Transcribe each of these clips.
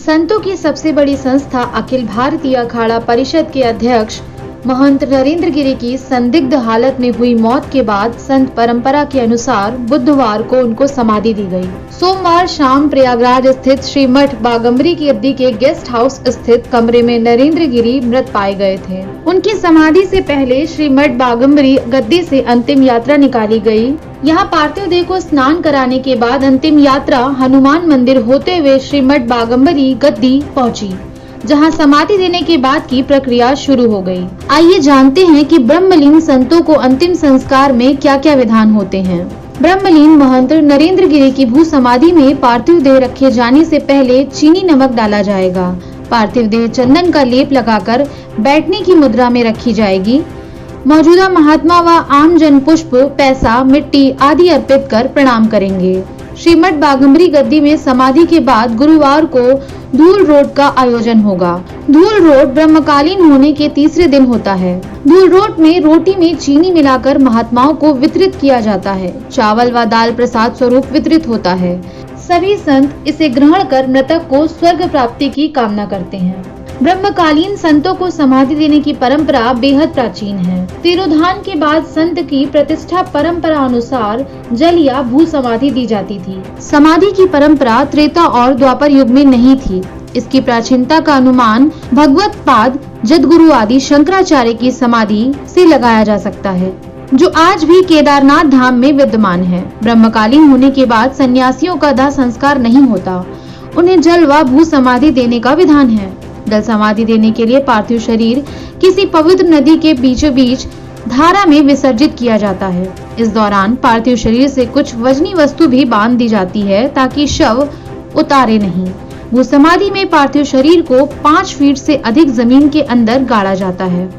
संतों की सबसे बड़ी संस्था अखिल भारतीय अखाड़ा परिषद के अध्यक्ष महंत नरेंद्र गिरी की संदिग्ध हालत में हुई मौत के बाद संत परंपरा के अनुसार बुधवार को उनको समाधि दी गई। सोमवार शाम प्रयागराज स्थित श्री मठ बागम्बरी की गद्दी के गेस्ट हाउस स्थित कमरे में नरेंद्र गिरी मृत पाए गए थे। उनकी समाधि से पहले श्री मठ बागम्बरी गद्दी से अंतिम यात्रा निकाली गई। यहाँ पार्थिव देह को स्नान कराने के बाद अंतिम यात्रा हनुमान मंदिर होते हुए श्री मठ बागम्बरी गद्दी पहुंची, जहां समाधि देने के बाद की प्रक्रिया शुरू हो गई। आइए जानते हैं कि ब्रह्मलीन संतों को अंतिम संस्कार में क्या क्या विधान होते हैं। ब्रह्मलीन महंत नरेंद्र गिरी की भू समाधि में पार्थिव देह रखे जाने से पहले चीनी नमक डाला जाएगा। पार्थिव देह चंदन का लेप लगाकर बैठने की मुद्रा में रखी जाएगी। मौजूदा महात्मा व आम जन पुष्प, पैसा, मिट्टी आदि अर्पित कर प्रणाम करेंगे। श्रीमठ बागम्बरी गद्दी में समाधि के बाद गुरुवार को धूल रोट का आयोजन होगा। धूल रोट ब्रह्मकालीन होने के तीसरे दिन होता है। धूल रोट में रोटी में चीनी मिलाकर महात्माओं को वितरित किया जाता है। चावल व दाल प्रसाद स्वरूप वितरित होता है। सभी संत इसे ग्रहण कर मृतक को स्वर्ग प्राप्ति की कामना करते हैं। ब्रह्मकालीन संतों को समाधि देने की परंपरा बेहद प्राचीन है। तिरोधान के बाद संत की प्रतिष्ठा परंपरा अनुसार जल या भू समाधि दी जाती थी। समाधि की परंपरा त्रेता और द्वापर युग में नहीं थी। इसकी प्राचीनता का अनुमान भगवत पाद, जदगुरु आदि शंकराचार्य की समाधि से लगाया जा सकता है, जो आज भी केदारनाथ धाम में विद्यमान है। ब्रह्मकालीन होने के बाद सन्यासियों का दाह संस्कार नहीं होता, उन्हें जल व भू समाधि देने का विधान है। जल समाधि देने के लिए पार्थिव शरीर किसी पवित्र नदी के बीचों बीच धारा में विसर्जित किया जाता है। इस दौरान पार्थिव शरीर से कुछ वजनी वस्तु भी बांध दी जाती है ताकि शव उतारे नहीं। भू समाधि में पार्थिव शरीर को 5 फीट से अधिक जमीन के अंदर गाड़ा जाता है।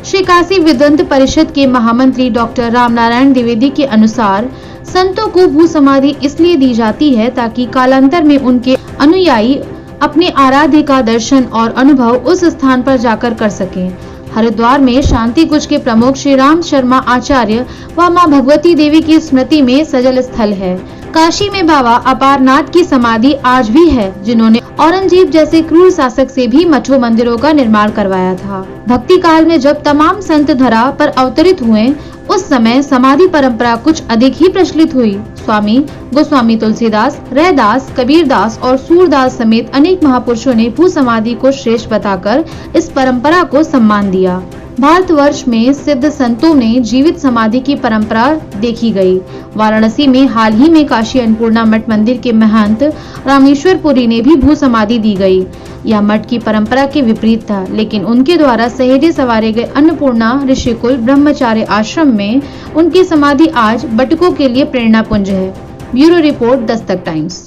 श्री काशी वेदांत परिषद के महामंत्री डॉक्टर रामनारायण द्विवेदी के अनुसार संतों को भू समाधि इसलिए दी जाती है ताकि कालांतर में उनके अनुयायी अपने आराध्य का दर्शन और अनुभव उस स्थान पर जाकर कर सकें। हरिद्वार में शांति कुंज के प्रमुख श्री राम शर्मा आचार्य व मां भगवती देवी की स्मृति में सजल स्थल है। काशी में बाबा अपारनाथ की समाधि आज भी है, जिन्होंने औरंगजेब जैसे क्रूर शासक से भी मठों मंदिरों का निर्माण करवाया था। भक्ति काल में जब तमाम संत धरा पर अवतरित हुए, उस समय समाधि परंपरा कुछ अधिक ही प्रचलित हुई। स्वामी गोस्वामी तुलसीदास, रैदास, कबीरदास और सूरदास समेत अनेक महापुरुषों ने भू समाधि को श्रेष्ठ बताकर इस परंपरा को सम्मान दिया। भारतवर्ष में सिद्ध संतों ने जीवित समाधि की परंपरा देखी गई। वाराणसी में हाल ही में काशी अन्नपूर्णा मठ मंदिर के महंत रामेश्वर पुरी ने भी भू समाधि दी गई। यह मठ की परंपरा के विपरीत था, लेकिन उनके द्वारा सहेजे सवारे गए अन्नपूर्णा ऋषिकुल ब्रह्मचार्य आश्रम में उनकी समाधि आज बटुकों के लिए प्रेरणा पुंज है। Bureau report, Dastak times.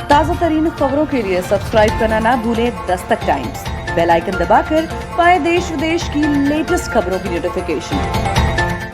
ताजा तरीन खबरों के लिए सब्सक्राइब करना ना भूलें दस्तक टाइम्स। बेल आइकन दबाकर पाएं देश विदेश की लेटेस्ट खबरों की नोटिफिकेशन।